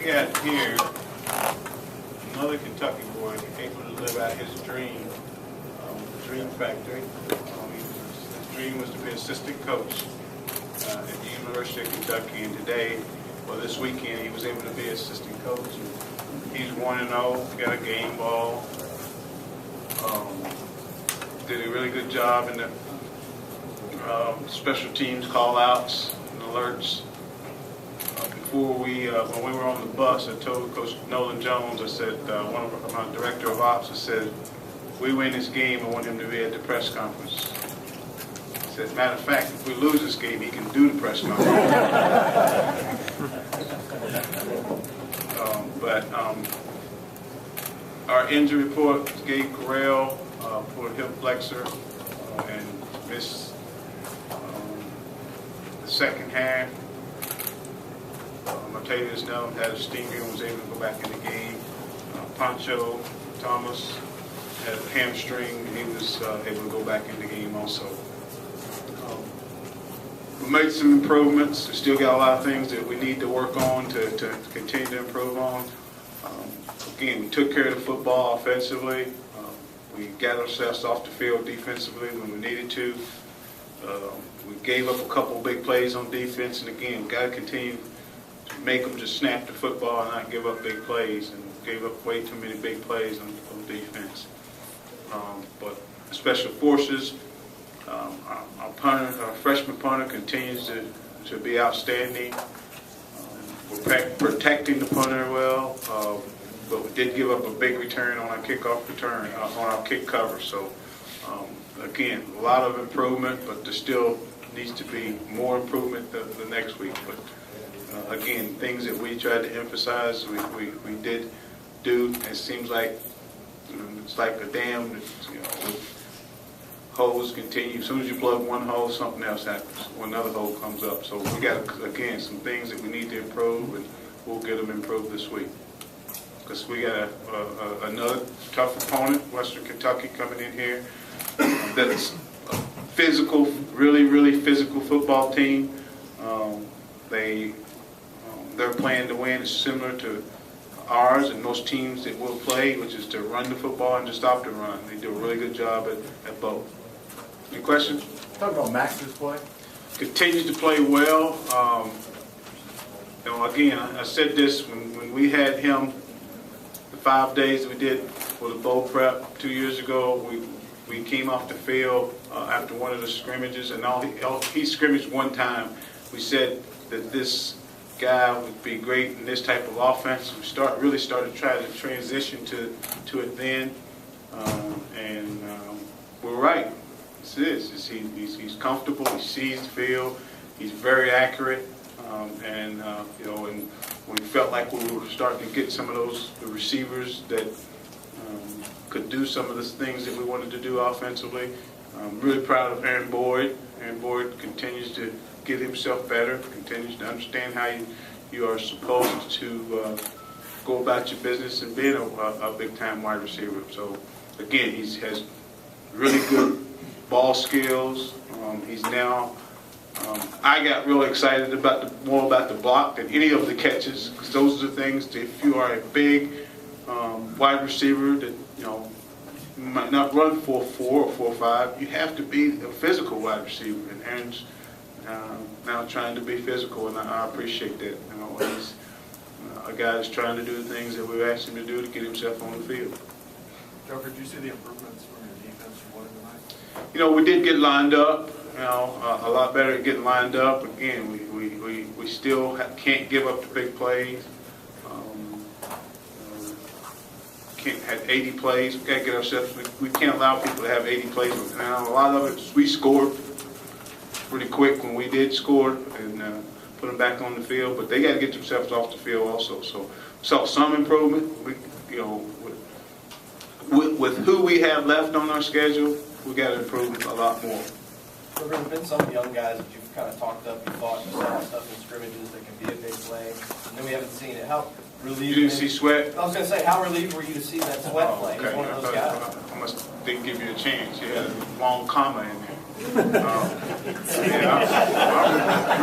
We got here another Kentucky boy able to live out his dream, the Dream Factory. His dream was to be assistant coach at the University of Kentucky, and today, well, this weekend, he was able to be assistant coach. He's 1-0, got a game ball. Did a really good job in the special teams call-outs and alerts. Before when we were on the bus, I told Coach Nolan Jones, I said, one of my director of ops, I said, if we win this game, I want him to be at the press conference. He said, matter of fact, if we lose this game, he can do the press conference. Our injury report, Gabe Correll for hip flexor and missed the second half. Martavius Nelson had a stinger and was able to go back in the game. Pancho Thomas had a hamstring and he was able to go back in the game also. We made some improvements. We still got a lot of things that we need to work on to continue to improve on. Again, we took care of the football offensively. We got ourselves off the field defensively when we needed to. We gave up a couple big plays on defense, and again, we've got to continue to make them just snap the football and not give up big plays, and gave up way too many big plays on defense. But special forces, our punter, our freshman punter continues to be outstanding. We're protecting the punter well, but we did give up a big return on our kickoff return, on our kick cover. So again, a lot of improvement, but there still needs to be more improvement the next week. But again, things that we tried to emphasize, we did do. It seems like it's like a dam that, holes continue. As soon as you plug one hole, something else happens. Another hole comes up. So we got, again, some things that we need to improve, and we'll get them improved this week. Because we got another tough opponent, Western Kentucky, coming in here. That's a physical, really physical football team. Their plan to win is similar to ours and most teams that will play, which is to run the football and to stop the run. They do a really good job at both. Any questions? Talk about Max's play. Continues to play well. Again, I said this when we had him, the 5 days we did for the bowl prep 2 years ago. We came off the field after one of the scrimmages, and he scrimmaged one time. We said that this guy would be great in this type of offense. We really started trying to transition to it then, and we're right. He's comfortable. He sees the field. He's very accurate, and we felt like we were starting to get some of the receivers that could do some of the things that we wanted to do offensively. I'm really proud of Aaron Boyd. Aaron Boyd continues to get himself better, continues to understand how you are supposed to go about your business and being a big-time wide receiver. So, again, he has really good ball skills. He's now, I got really excited more about the block than any of the catches, because those are the things that if you are a big wide receiver that, you might not run 4.4 or 4.5, you have to be a physical wide receiver, and Aaron's now trying to be physical, and I appreciate that. He's a guy that's trying to do the things that we've asked him to do to get himself on the field. Joker, did you see the improvements from your defense from what tonight? We did get lined up. A lot better at getting lined up. Again, we still can't give up the big plays. Had 80 plays. We got to get ourselves. We can't allow people to have 80 plays. Now, a lot of it, we scored pretty quick when we did score and put them back on the field, but they got to get themselves off the field also. So saw some improvement. With who we have left on our schedule, we got to improve a lot more. So there have been some young guys that you've kind of talked up and thought and saw stuff in scrimmages that can be a big play, and then we haven't seen it. How relieved? You didn't see Sweat? I was going to say, how relieved were you to see that Sweat play? Okay. He's one of those guys. I must didn't give you a chance. You had a long comma in there. I'm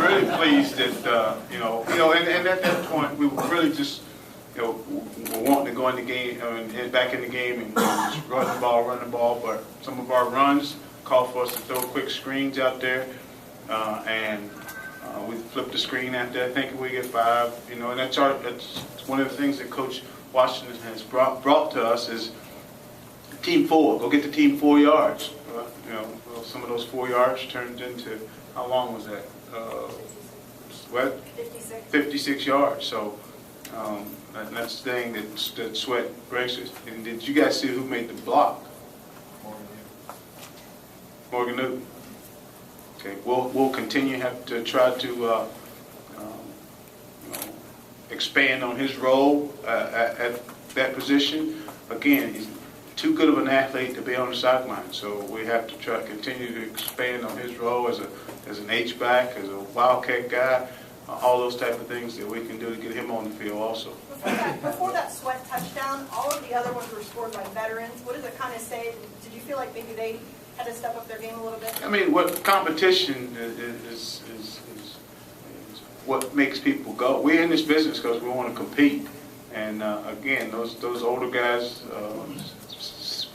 really pleased that and at that point we were really just were wanting to go in the game and back in the game and just run the ball. But some of our runs called for us to throw quick screens out there, and we flipped the screen out there, thinking we get 5. And that's one of the things that Coach Washington has brought to us is team 4. Go get the team 4 yards. Some of those 4 yards turned into, how long was that? 56 yards. So and that's the thing that Sweat breaks us. And did you guys see who made the block? Morgan Newton. Okay, we'll continue to try to expand on his role at that position. Again, he's too good of an athlete to be on the sideline, so we have to try to continue to expand on his role as an H-back, as a Wildcat guy, all those type of things that we can do to get him on the field also. Before that Sweat touchdown, all of the other ones were scored by veterans. What does it kind of say? Did you feel like maybe they had to step up their game a little bit? I mean, what competition is what makes people go. We're in this business because we want to compete, and again, those older guys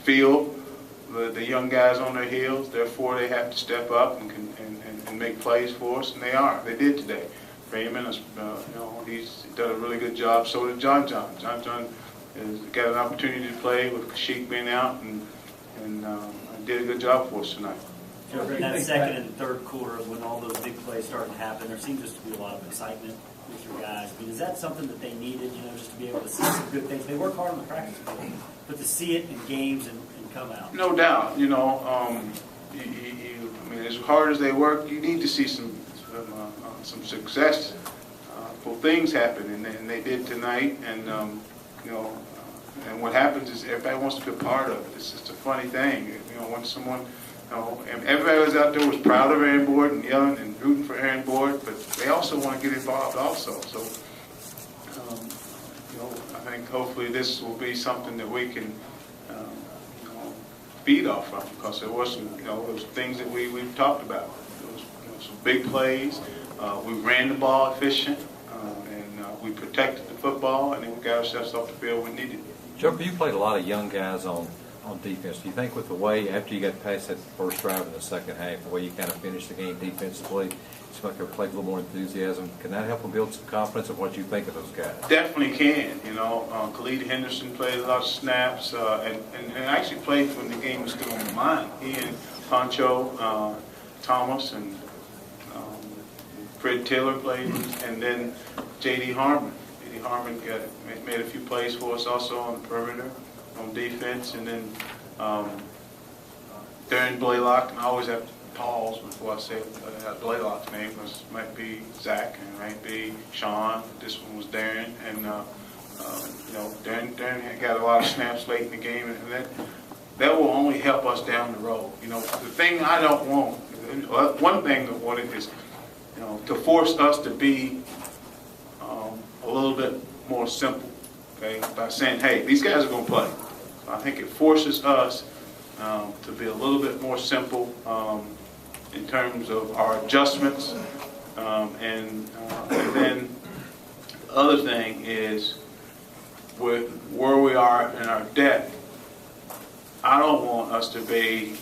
feel the young guys on their heels. Therefore, they have to step up and make plays for us, and they are. They did today. Raymond, he's done a really good job. So did John. John has got an opportunity to play with Kashyyyk being out, and did a good job for us tonight. In that second and third quarter, when all those big plays started to happen, there seems just to be a lot of excitement with your guys. I mean, is that something that they needed, just to be able to see some good things? They work hard on the practice field, but to see it in games and come out. No doubt. I mean, as hard as they work, you need to see some successful things happen, and they did tonight. And and what happens is everybody wants to be a part of it. It's just a funny thing. When someone, and everybody was out there was proud of Aaron Board and yelling and rooting for Aaron Board, but they also want to get involved also. So, I think hopefully this will be something that we can feed off from, because there was some, those things that we've talked about. There was some big plays. We ran the ball efficient, and we protected the football, and then we got ourselves off the field when needed. Joker, you played a lot of young guys on defense. Do you think with the way, after you got past that first drive in the second half, the way you kind of finished the game defensively, it seemed like they played a little more enthusiasm, can that help them build some confidence of what you think of those guys? Definitely can. Khalid Henderson played a lot of snaps, and actually played when the game was still on the line. He and Poncho, Thomas, and Fred Taylor played, and then J.D. Harmon. J.D. Harmon made a few plays for us also on the perimeter, on defense, and then Darren Blaylock, and I always have to pause before I say Blaylock's name, because it might be Zach, and it might be Sean, but this one was Darren, and Darren had got a lot of snaps late in the game, and that will only help us down the road. The thing I don't want, one thing I wanted is, to force us to be a little bit more simple, okay, by saying, hey, these guys are going to play. I think it forces us to be a little bit more simple in terms of our adjustments. And then the other thing is, with where we are in our depth, I don't want us to be,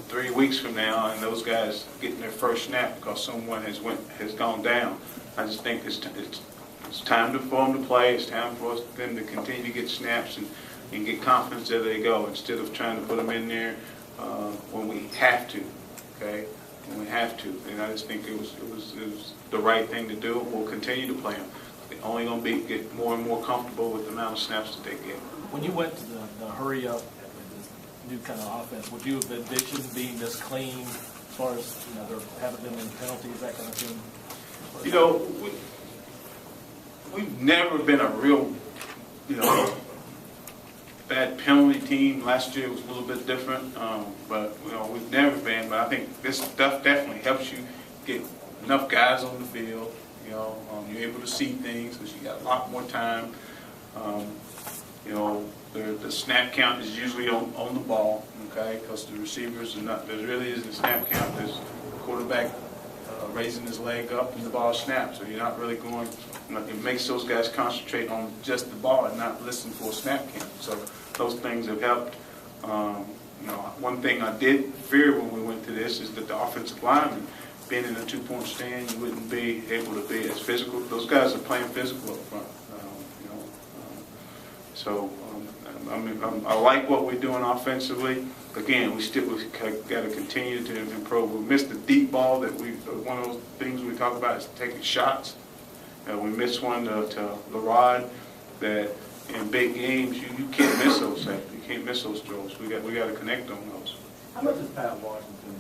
3 weeks from now and those guys getting their first snap because someone has gone down. I just think it's time for them to play. It's time for them to continue to get snaps and get confidence as they go, instead of trying to put them in there when we have to. Okay, when we have to. And I just think it was the right thing to do. We'll continue to play them. They're only going to get more and more comfortable with the amount of snaps that they get. When you went to the hurry up, this new kind of offense, would you have envisioned being this clean as far as there haven't been any penalties, that kind of thing? We've never been a real, bad penalty team. Last year was a little bit different, but we've never been. But I think this stuff definitely helps you get enough guys on the field. You're able to see things because you got a lot more time. You know, the snap count is usually on the ball, okay, because the receivers are not, there really isn't a snap count. There's the quarterback raising his leg up and the ball snaps, so you're not really going, it makes those guys concentrate on just the ball and not listen for a snap count. So those things have helped. You know, one thing I did fear when we went to this is that the offensive linemen, being in a two-point stand, you wouldn't be able to be as physical. Those guys are playing physical up front. You know, so I like what we're doing offensively. Again, we got to continue to improve. We missed the deep ball that one of those things we talk about is taking shots. We missed one to LaRod that in big games you can't miss those. You can't miss those throws. We got to connect on those. How much has Pat Washington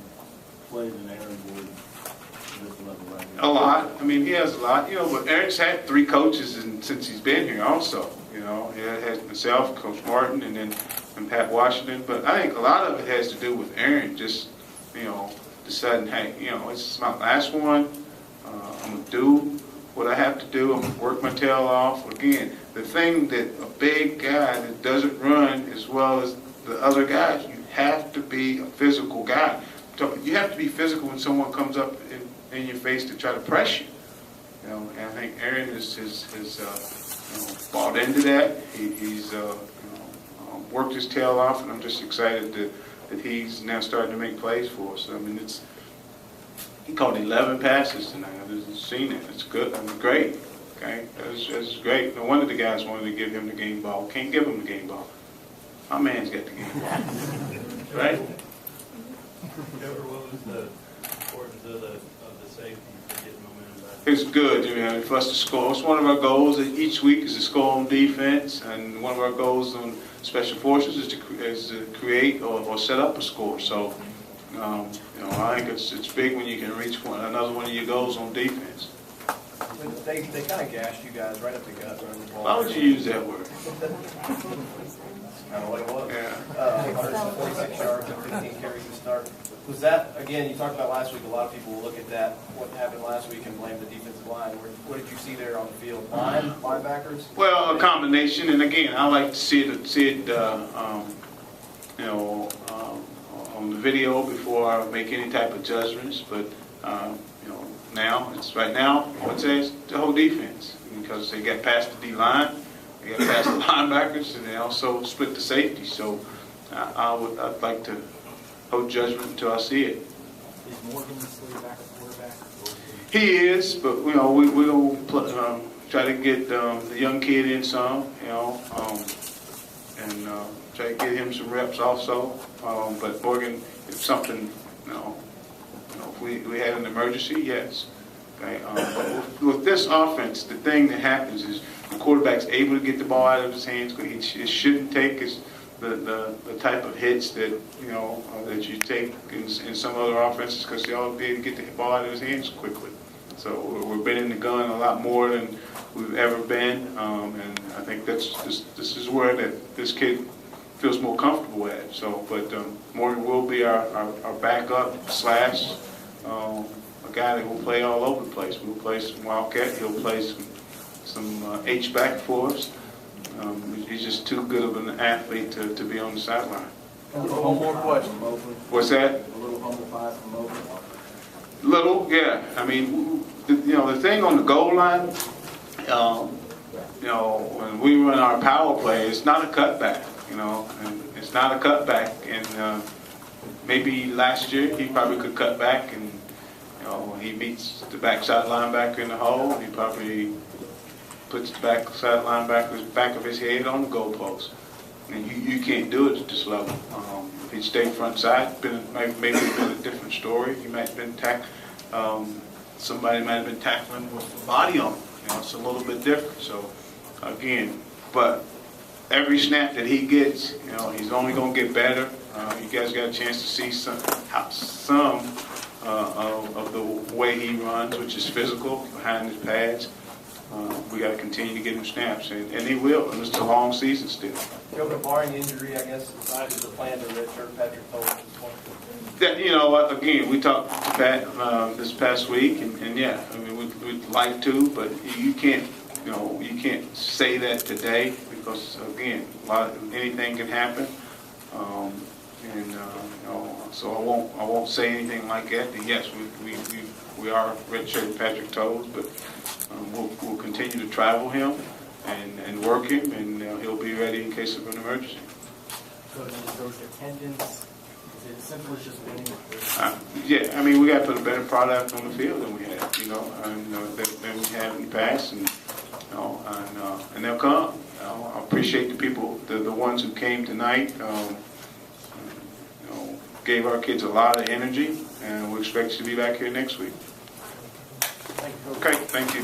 played in Aaron Wood at this level right now? A lot. I mean, he has a lot. You know, but Aaron's had 3 coaches since he's been here also. You know, he has myself, Coach Martin, and Pat Washington. But I think a lot of it has to do with Aaron just, you know, deciding, hey, you know, it's my last one. I'm going to do what I have to do. I'm going to work my tail off. Again, the thing that a big guy that doesn't run as well as the other guys, you have to be a physical guy. You have to be physical when someone comes up in your face to try to press you. You know, and I think Aaron has you know, bought into that. He's you know, worked his tail off, and I'm just excited that he's now starting to make plays for us. I mean, he caught 11 passes tonight. I've just seen it. It's good. I mean, great. Okay, that's great. No wonder the guys wanted to give him the game ball. Can't give him the game ball. My man's got the game ball. Right? What was the importance of the safety for getting momentum back? It's good, you know, for us to score. It's one of our goals each week is to score on defense, and one of our goals on special forces is to create or set up a score. So, you know, I think it's big when you can reach another one of your goals on defense. They kind of gashed you guys right up the gut running the ball. Why would you use that word? Kind of what it was. Yeah. 146 yards and 15 carries to start. Was that, again, you talked about last week, a lot of people will look at that, what happened last week, and blame the defensive line. What did you see there on the field? Linebackers? Well, a combination, and again, I like to see it you know, on the video before I make any type of judgments. But you know, right now, I would say it's the whole defense, because they got past the D line, they got past the linebackers, and they also split the safety. So I'd like to hold judgment until I see it. Is Morgan the sleeve back at quarterback? He is, but you know, we'll try to get the young kid in some, you know, and try to get him some reps also. But Morgan, if something, you know, if we had an emergency, yes. Okay. But with this offense, the thing that happens is the quarterback's able to get the ball out of his hands. It shouldn't take the type of hits that, you know, that you take in some other offenses, because they all be able to get the ball out of his hands quickly. So we're bending the gun a lot more than we've ever been, and I think this is where this kid feels more comfortable at. So, but Morgan will be our backup slash a guy that will play all over the place. We'll play some Wildcat. He'll play some H-back for us. He's just too good of an athlete to be on the sideline. One more question. What's that? A little humble pie from Mobley. Little, yeah. I mean, you know, the thing on the goal line, you know, when we run our power play, it's not a cutback, you know, and it's not a cutback. And maybe last year he probably could cut back, and you know, when he meets the backside linebacker in the hole, he probably puts the backside linebacker's back of his head on the goalpost. And you can't do it at this level. If he'd stayed front side, maybe it's been a different story. He might have been somebody might have been tackling with the body on him. You know, it's a little bit different. So again, but every snap that he gets, you know, he's only going to get better. You guys got a chance to see some of the way he runs, which is physical behind his pads. We got to continue to get him snaps, and he will. And it's a long season still. Joe, barring injury, I guess, aside from the plan to redshirt Patrick Toll at this point. That, you know, again, we talked to Pat this past week, and yeah, I mean, we'd like to, but you can't say that today, because again, anything can happen. So I won't say anything like that. And yes, we are redshirting Patrick Toes, but we'll continue to travel him and work him, and he'll be ready in case of an emergency. So those attendance, is it as simple as just winning? Yeah, I mean, we got to put a better product on the field than we had, than we had in the past, and they'll come. I appreciate the people, the ones who came tonight. Gave our kids a lot of energy, and we expect you to be back here next week. Okay, thank you.